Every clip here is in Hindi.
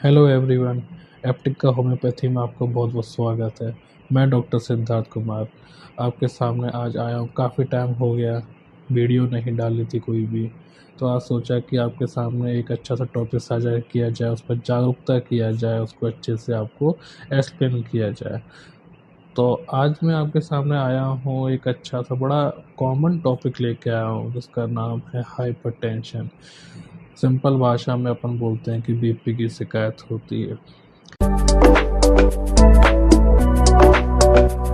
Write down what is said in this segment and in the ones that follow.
Hello everyone. एप्टिका होम्योपैथी में आपका बहुत बहुत स्वागत है। मैं डॉक्टर सिद्धार्थ कुमार आपके सामने आज आया हूँ। काफ़ी टाइम हो गया, वीडियो नहीं डाली थी कोई भी, तो आज सोचा कि आपके सामने एक अच्छा सा टॉपिक साझा किया जाए, उस पर जागरूकता किया जाए, उसको अच्छे से आपको एक्सप्लेन किया जाए। तो आज मैं आपके सामने आया हूँ, एक अच्छा सा बड़ा कॉमन टॉपिक लेके आया हूँ जिसका नाम है हाइपरटेंशन। सिंपल भाषा में अपन बोलते हैं कि बीपी की शिकायत होती है,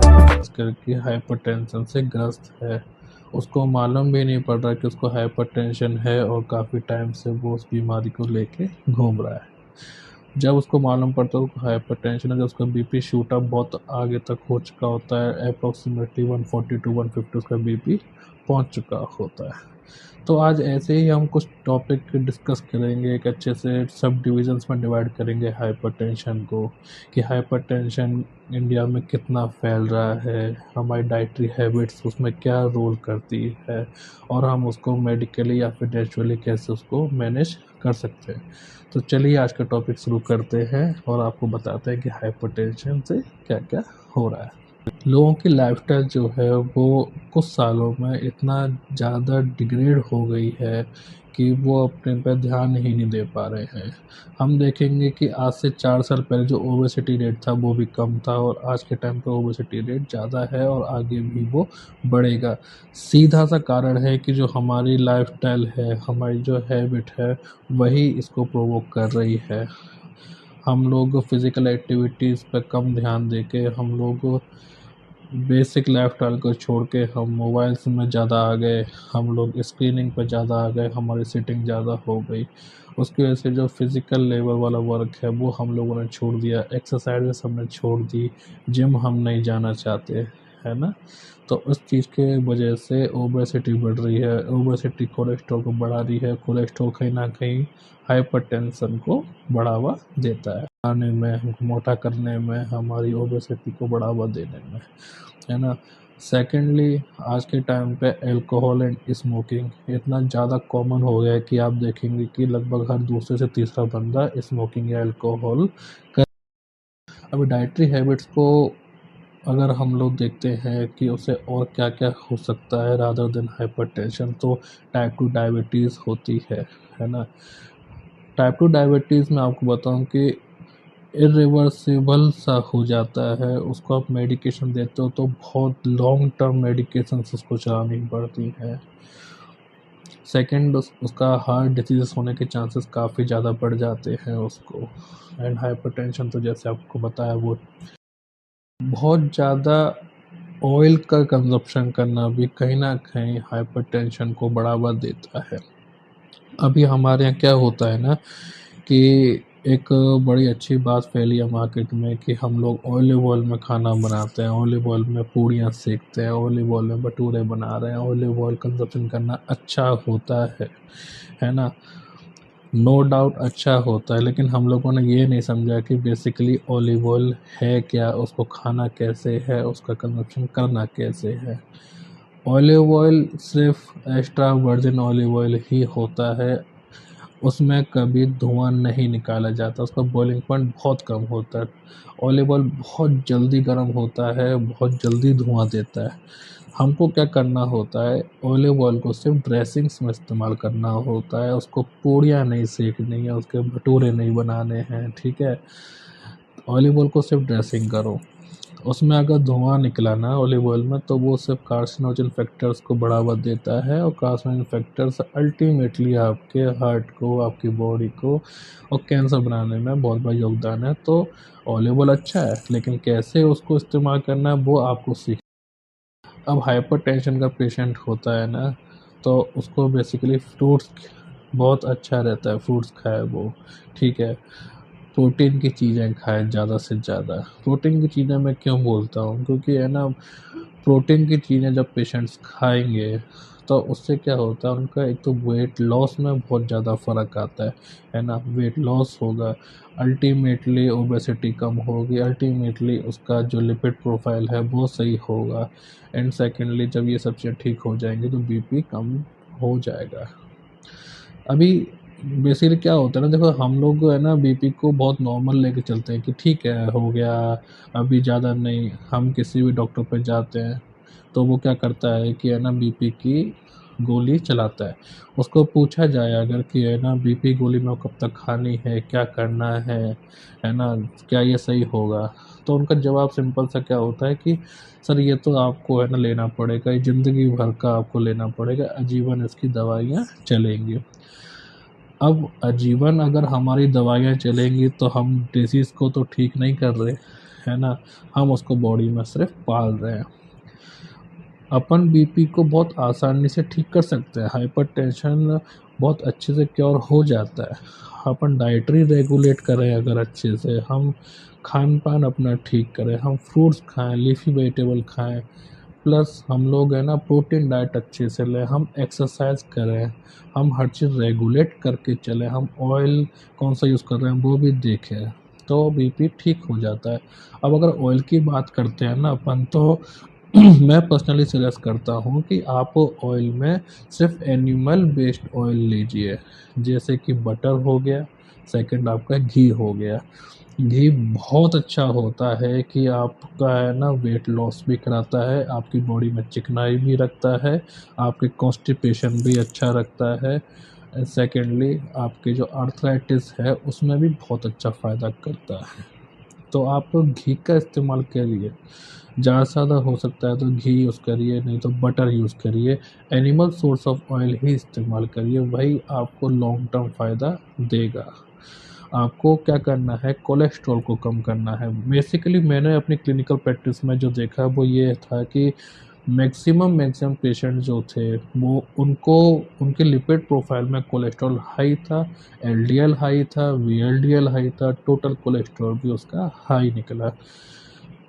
खास करके हाइपरटेंशन से ग्रस्त है। उसको मालूम भी नहीं पड़ रहा कि उसको हाइपरटेंशन है और काफ़ी टाइम से वो उस बीमारी को लेके घूम रहा है। जब उसको मालूम पड़ता है उसको हाइपरटेंशन है, जब उसका बीपी शूट अप बहुत आगे तक हो चुका होता है, अप्रॉक्सीमेटली 140 टू 150 उसका बीपी पहुंच चुका होता है। तो आज ऐसे ही हम कुछ टॉपिक डिस्कस करेंगे, एक अच्छे से सब डिविजन्स में डिवाइड करेंगे हाइपरटेंशन को, कि हाइपरटेंशन इंडिया में कितना फैल रहा है, हमारी डाइटरी हैबिट्स उसमें क्या रोल करती है, और हम उसको मेडिकली या फिर नेचुरली कैसे उसको मैनेज कर सकते हैं। तो चलिए आज का टॉपिक शुरू करते हैं और आपको बताते हैं कि हाइपरटेंशन से क्या क्या हो रहा है। लोगों की लाइफस्टाइल जो है वो कुछ सालों में इतना ज़्यादा डिग्रेड हो गई है कि वो अपने पे ध्यान ही नहीं दे पा रहे हैं। हम देखेंगे कि आज से 4 साल पहले जो ओबेसिटी रेट था वो भी कम था, और आज के टाइम पे ओबेसिटी रेट ज़्यादा है और आगे भी वो बढ़ेगा। सीधा सा कारण है कि जो हमारी लाइफस्टाइल है, हमारी जो हैबिट है, वही इसको प्रोवोक कर रही है। हम लोग फिज़िकल एक्टिविटीज़ पे कम ध्यान देके, हम लोग बेसिक लाइफस्टाइल को छोड़ के हम मोबाइल्स में ज़्यादा आ गए, हम लोग स्क्रीनिंग पर ज़्यादा आ गए, हमारी सीटिंग ज़्यादा हो गई। उसकी वजह से जो फिज़िकल लेवल वाला वर्क है वो हम लोगों ने छोड़ दिया, एक्सरसाइजेस हमने छोड़ दी, जिम हम नहीं जाना चाहते, है ना। तो उस चीज़ के वजह से ओबेसिटी बढ़ रही है। ओबेसिटी कोलेस्ट्रॉल को बढ़ा रही है। कोलेस्ट्रॉल कहीं ना कहीं हाइपरटेंशन को बढ़ावा देता है, खाने में, हमको मोटा करने में, हमारी ओबेसिटी को बढ़ावा देने में, है ना। सेकेंडली, आज के टाइम पे अल्कोहल एंड स्मोकिंग इतना ज़्यादा कॉमन हो गया है कि आप देखेंगे कि लगभग हर दूसरे से तीसरा बंदा स्मोकिंग या अल्कोहल कर। अभी डाइटरी हैबिट्स को अगर हम लोग देखते हैं कि उसे और क्या क्या हो सकता है रादर देन हाइपरटेंशन, तो टाइप 2 डायबिटीज़ होती है ना। टाइप 2 डायबिटीज़ में आपको बताऊं कि इरिवर्सिबल सा हो जाता है। उसको आप मेडिकेशन देते हो तो बहुत लॉन्ग टर्म मेडिकेशन उसको चलानी पड़ती हैं। सेकंड, उसका हार्ट डिसीज़ होने के चांसेस काफ़ी ज़्यादा बढ़ जाते हैं उसको। एंड हाइपरटेंशन तो जैसे आपको बताया, वो बहुत ज़्यादा ऑयल का कंजप्शन करना भी कहीं ना कहीं हाइपरटेंशन को बढ़ावा देता है। अभी हमारे यहाँ क्या होता है ना कि एक बड़ी अच्छी बात फैली है मार्केट में कि हम लोग ऑलिव ऑयल में खाना बनाते हैं, ऑलिव ऑयल में पूड़ियाँ सेकते हैं, ऑलिव ऑयल में भटूरे बना रहे हैं। ऑलिव ऑयल कंजप्शन करना अच्छा होता है ना। नो डाउट अच्छा होता है, लेकिन हम लोगों ने ये नहीं समझा कि बेसिकली ऑलिव ऑयल है क्या, उसको खाना कैसे है, उसका कंजप्शन करना कैसे है। ऑलिव ऑयल सिर्फ एक्स्ट्रा वर्जिन ऑलिव ऑयल ही होता है, उसमें कभी धुआं नहीं निकाला जाता, उसका बॉइलिंग पॉइंट बहुत कम होता है। ऑलिव ऑयल बहुत जल्दी गर्म होता है, बहुत जल्दी धुआं देता है। हमको क्या करना होता है, ऑलिव ऑयल को सिर्फ ड्रेसिंग्स में इस्तेमाल करना होता है, उसको पूड़ियाँ नहीं सेकनी है, उसके भटूरे नहीं बनाने हैं, ठीक है। ऑलिव ऑयल को सिर्फ ड्रेसिंग करो। उसमें अगर धुआं निकला ना ऑलिव ऑयल में, तो वो सिर्फ कार्सिनोजन फैक्टर्स को बढ़ावा देता है, और कार्सिनोजन फैक्टर्स अल्टीमेटली आपके हार्ट को, आपकी बॉडी को और कैंसर बनाने में बहुत बड़ा योगदान है। तो ऑलिव ऑयल अच्छा है, लेकिन कैसे उसको इस्तेमाल करना है वो आपको सीख। अब हाइपरटेंशन का पेशेंट होता है ना, तो उसको बेसिकली फ्रूट्स बहुत अच्छा रहता है, फ्रूट्स खाए वो, ठीक है। प्रोटीन की चीज़ें खाएं ज़्यादा से ज़्यादा। प्रोटीन की चीज़ें मैं क्यों बोलता हूँ, क्योंकि है ना, प्रोटीन की चीज़ें जब पेशेंट्स खाएंगे तो उससे क्या होता है, उनका एक तो वेट लॉस में बहुत ज़्यादा फ़र्क आता है ना। वेट लॉस होगा, अल्टीमेटली ओबेसिटी कम होगी, अल्टीमेटली उसका जो लिपिड प्रोफाइल है वो सही होगा। एंड सेकेंडली, जब ये सब चीज़ें ठीक हो जाएंगी तो बीपी कम हो जाएगा। अभी बेसिकली क्या होता है ना, देखो हम लोग है ना बीपी को बहुत नॉर्मल लेके चलते हैं कि ठीक है हो गया, अभी ज़्यादा नहीं। हम किसी भी डॉक्टर पे जाते हैं तो वो क्या करता है कि है ना बीपी की गोली चलाता है। उसको पूछा जाए अगर कि है ना बीपी गोली में कब तक खानी है, क्या करना है ना, क्या ये सही होगा, तो उनका जवाब सिंपल सा क्या होता है कि सर ये तो आपको है ना लेना पड़ेगा, ये ज़िंदगी भर का आपको लेना पड़ेगा, आजीवन इसकी दवाइयाँ चलेंगी। अब आजीवन अगर हमारी दवाइयाँ चलेंगी तो हम डिसीज़ को तो ठीक नहीं कर रहे, है ना? हम उसको बॉडी में सिर्फ़ पाल रहे हैं। अपन बीपी को बहुत आसानी से ठीक कर सकते हैं, हाइपरटेंशन बहुत अच्छे से क्योर हो जाता है। अपन डाइटरी रेगुलेट करें अगर अच्छे से, हम खान-पान अपना ठीक करें, हम फ्रूट्स खाएँ, लीफ़ी वेजिटेबल खाएँ, प्लस हम लोग है ना प्रोटीन डाइट अच्छे से लें, हम एक्सरसाइज करें, हम हर चीज़ रेगुलेट करके चलें, हम ऑयल कौन-सा यूज़ कर रहे हैं वो भी देखें, तो बीपी ठीक हो जाता है। अब अगर ऑयल की बात करते हैं ना अपन तो मैं पर्सनली सजेस्ट करता हूँ कि आप ऑयल में सिर्फ़ एनिमल बेस्ड ऑयल लीजिए, जैसे कि बटर हो गया, सेकंड आपका घी हो गया। घी बहुत अच्छा होता है कि आपका है ना वेट लॉस भी कराता है, आपकी बॉडी में चिकनाई भी रखता है, आपके कॉन्स्टिपेशन भी अच्छा रखता है। सेकेंडली आपकी जो आर्थराइटिस है उसमें भी बहुत अच्छा फ़ायदा करता है। तो आप घी का इस्तेमाल करिए, ज़्यादा से ज़्यादा हो सकता है तो घी यूज़ करिए, नहीं तो बटर यूज़ करिए, एनिमल सोर्स ऑफ ऑयल ही इस्तेमाल करिए, वही आपको लॉन्ग टर्म फ़ायदा देगा। आपको क्या करना है, कोलेस्ट्रॉल को कम करना है। बेसिकली मैंने अपनी क्लिनिकल प्रैक्टिस में जो देखा वो ये था कि मैक्सिमम पेशेंट जो थे वो उनको उनके लिपिड प्रोफाइल में कोलेस्ट्रॉल हाई था, एलडीएल हाई था, वीएलडीएल हाई था, टोटल कोलेस्ट्रॉल भी उसका हाई निकला।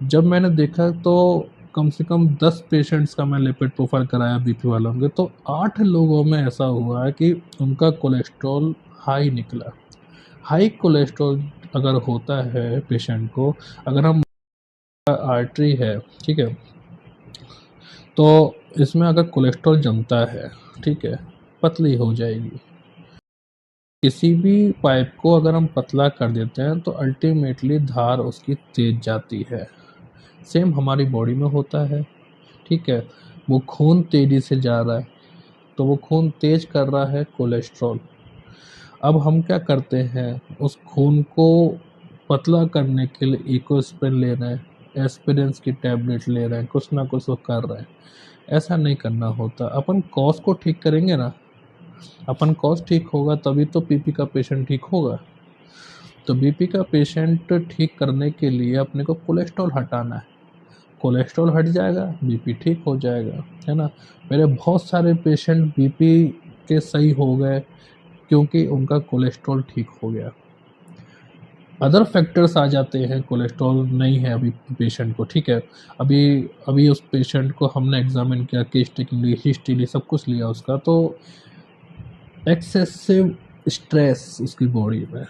जब मैंने देखा तो कम से कम 10 पेशेंट्स का मैं लिपिड प्रोफाइल कराया बीपी वालों के, तो 8 लोगों में ऐसा हुआ है कि उनका कोलेस्ट्रॉल हाई निकला। हाई कोलेस्ट्रॉल अगर होता है पेशेंट को, अगर हम आर्टरी है, ठीक है, तो इसमें अगर कोलेस्ट्रॉल जमता है, ठीक है, पतली हो जाएगी। किसी भी पाइप को अगर हम पतला कर देते हैं तो अल्टीमेटली धार उसकी तेज जाती है। सेम हमारी बॉडी में होता है, ठीक है, वो खून तेज़ी से जा रहा है, तो वो खून तेज कर रहा है कोलेस्ट्रॉल। अब हम क्या करते हैं, उस खून को पतला करने के लिए इकोस्प्रिन ले रहे हैं, एस्पिरिन्स की टैबलेट ले रहे हैं, कुछ ना कुछ वो कर रहे हैं। ऐसा नहीं करना होता। अपन कॉज़ को ठीक करेंगे ना, अपन कॉज़ ठीक होगा तभी तो बीपी का पेशेंट ठीक होगा। तो बीपी का पेशेंट ठीक करने के लिए अपने को कोलेस्ट्रॉल हटाना है। कोलेस्ट्रॉल हट जाएगा, बीपी ठीक हो जाएगा, है ना? मेरे बहुत सारे पेशेंट बीपी के सही हो गए क्योंकि उनका कोलेस्ट्रॉल ठीक हो गया। अदर फैक्टर्स आ जाते हैं, कोलेस्ट्रॉल नहीं है अभी पेशेंट को, ठीक है, अभी अभी उस पेशेंट को हमने एग्जामिन किया, केस टेकिंग ली, हिस्ट्री ली, सब कुछ लिया उसका, तो एक्सेसिव स्ट्रेस उसकी बॉडी में,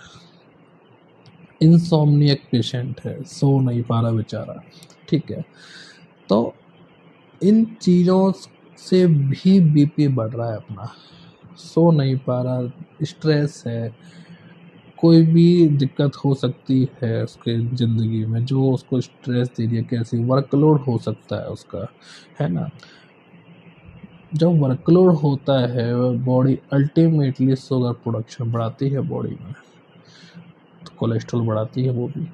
इंसोम्नियक पेशेंट है, सो नहीं पा रहा बेचारा, ठीक है, तो इन चीज़ों से भी बीपी बढ़ रहा है अपना, सो नहीं पा रहा, स्ट्रेस है, कोई भी दिक्कत हो सकती है उसके ज़िंदगी में जो उसको स्ट्रेस दे रही है, कैसी वर्कलोड हो सकता है उसका, है ना? जब वर्कलोड होता है बॉडी अल्टीमेटली शुगर प्रोडक्शन बढ़ाती है बॉडी में, तो कोलेस्ट्रॉल बढ़ाती है वो भी,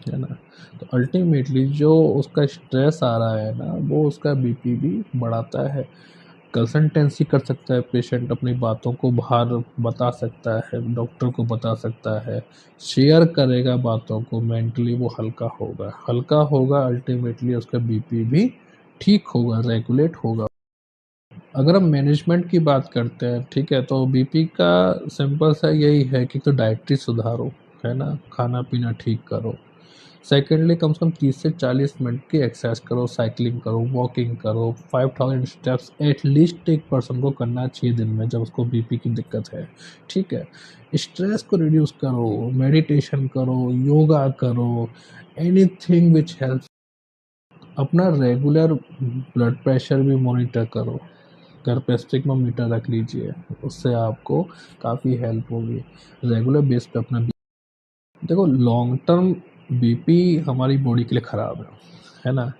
है ना? तो अल्टीमेटली जो उसका स्ट्रेस आ रहा है ना वो उसका बीपी भी बढ़ाता है। कंसल्टेंसी कर सकता है पेशेंट, अपनी बातों को बाहर बता सकता है, डॉक्टर को बता सकता है, शेयर करेगा बातों को, मेंटली वो हल्का होगा, अल्टीमेटली उसका बीपी भी ठीक होगा, रेगुलेट होगा। अगर हम मैनेजमेंट की बात करते हैं, ठीक है, तो बीपी का सिंपल सा यही है कि तो डाइटरी सुधारो, है ना, खाना पीना ठीक करो। सेकेंडली कम से कम 30 से 40 मिनट की एक्सरसाइज करो, साइकिलिंग करो, वॉकिंग करो, 5000 स्टेप्स एटलीस्ट एक पर्सन को करना चाहिए दिन में जब उसको बीपी की दिक्कत है, ठीक है। स्ट्रेस को रिड्यूस करो, मेडिटेशन करो, योगा करो, एनीथिंग विच हेल्प। अपना रेगुलर ब्लड प्रेशर भी मॉनिटर करो, घर पे स्टिग्मोमीटर रख लीजिए, उससे आपको काफ़ी हेल्प होगी। रेगुलर बेस पे अपना देखो लॉन्ग टर्म बीपी हमारी बॉडी के लिए ख़राब है ना?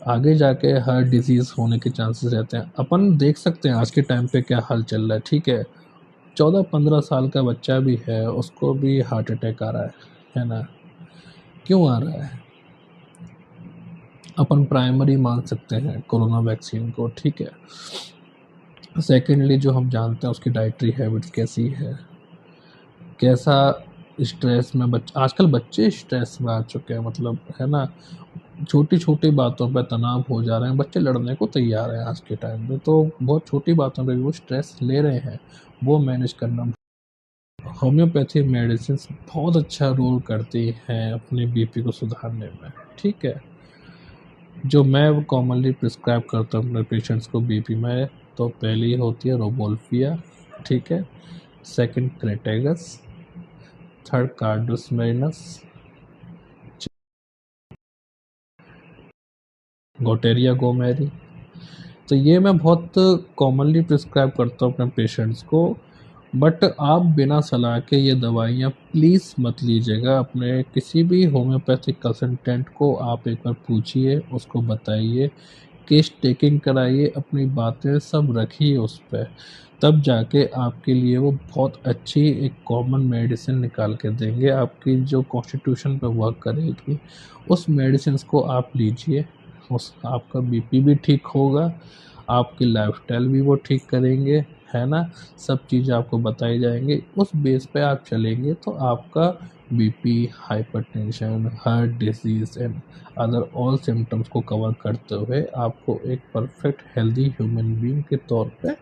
आगे जाके हार्ट डिजीज़ होने के चांसेस रहते हैं। अपन देख सकते हैं आज के टाइम पे क्या हाल चल रहा है, ठीक है? 14-15 साल का बच्चा भी है, उसको भी हार्ट अटैक आ रहा है ना? क्यों आ रहा है? अपन प्राइमरी मान सकते हैं कोरोना वैक्सीन को, ठीक है। सेकेंडली जो हम जानते हैं उसकी डाइटरी हैबिट्स कैसी है, कैसा स्ट्रेस में आजकल बच्चे स्ट्रेस में आ चुके हैं, मतलब है ना, छोटी छोटी बातों पर तनाव हो जा रहे हैं, बच्चे लड़ने को तैयार हैं आज के टाइम में, तो बहुत छोटी बातों पे वो स्ट्रेस ले रहे हैं, वो मैनेज करना। होम्योपैथी मेडिसिन बहुत अच्छा रोल करती हैं अपने बीपी को सुधारने में, ठीक है। जो मैं कॉमनली प्रिस्क्राइब करता हूँ अपने पेशेंट्स को बीपी में, तो पहली होती है रोबोल्फिया, ठीक है, सेकंड क्रेटेगस, थर्ड कार्डोस्मेरिनस, गोटेरिया गोमेरी। तो ये मैं बहुत कॉमनली प्रिस्क्राइब करता हूँ अपने पेशेंट्स को, बट आप बिना सलाह के ये दवाइयाँ प्लीज़ मत लीजिएगा। अपने किसी भी होम्योपैथिक कंसल्टेंट को आप एक बार पूछिए, उसको बताइए, केस टेकिंग कराइए, अपनी बातें सब रखिए उस पे, तब जाके आपके लिए वो बहुत अच्छी एक कॉमन मेडिसिन निकाल के देंगे, आपकी जो कॉन्स्टिट्यूशन पे वर्क करेगी। उस मेडिसिन को आप लीजिए, उस आपका बीपी भी ठीक होगा, आपकी लाइफस्टाइल भी वो ठीक करेंगे, है ना? सब चीज़ें आपको बताई जाएँगी, उस बेस पे आप चलेंगे तो आपका BP, hypertension, heart disease and other all symptoms को कवर करते हुए आपको एक परफेक्ट हेल्दी ह्यूमन बीइंग के तौर पे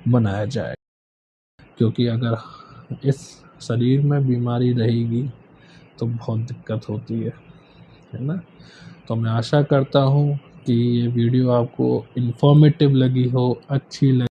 बनाया जाए। क्योंकि अगर इस शरीर में बीमारी रहेगी तो बहुत दिक्कत होती है ना? तो मैं आशा करता हूँ कि ये वीडियो आपको इन्फॉर्मेटिव लगी हो, अच्छी लगी।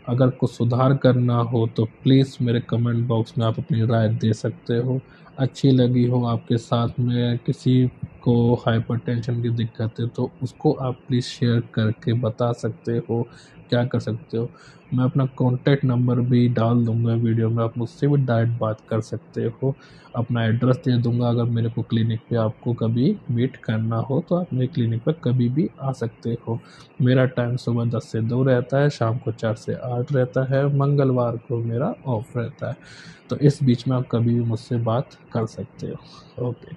अगर कुछ सुधार करना हो तो प्लीज़ मेरे कमेंट बॉक्स में आप अपनी राय दे सकते हो। अच्छी लगी हो, आपके साथ में किसी को हाइपरटेंशन की दिक्कत है तो उसको आप प्लीज़ शेयर करके बता सकते हो, क्या कर सकते हो। मैं अपना कॉन्टैक्ट नंबर भी डाल दूँगा वीडियो में, आप मुझसे भी डायरेक्ट बात कर सकते हो। अपना एड्रेस दे दूँगा, अगर मेरे को क्लिनिक पे आपको कभी मीट करना हो तो आप मेरे क्लिनिक पर कभी भी आ सकते हो। मेरा टाइम सुबह 10 से 2 रहता है, शाम को 4 से 8 रहता है, मंगलवार को मेरा ऑफ रहता है। तो इस बीच में आप कभी भी मुझसे बात कर सकते हो। ओके,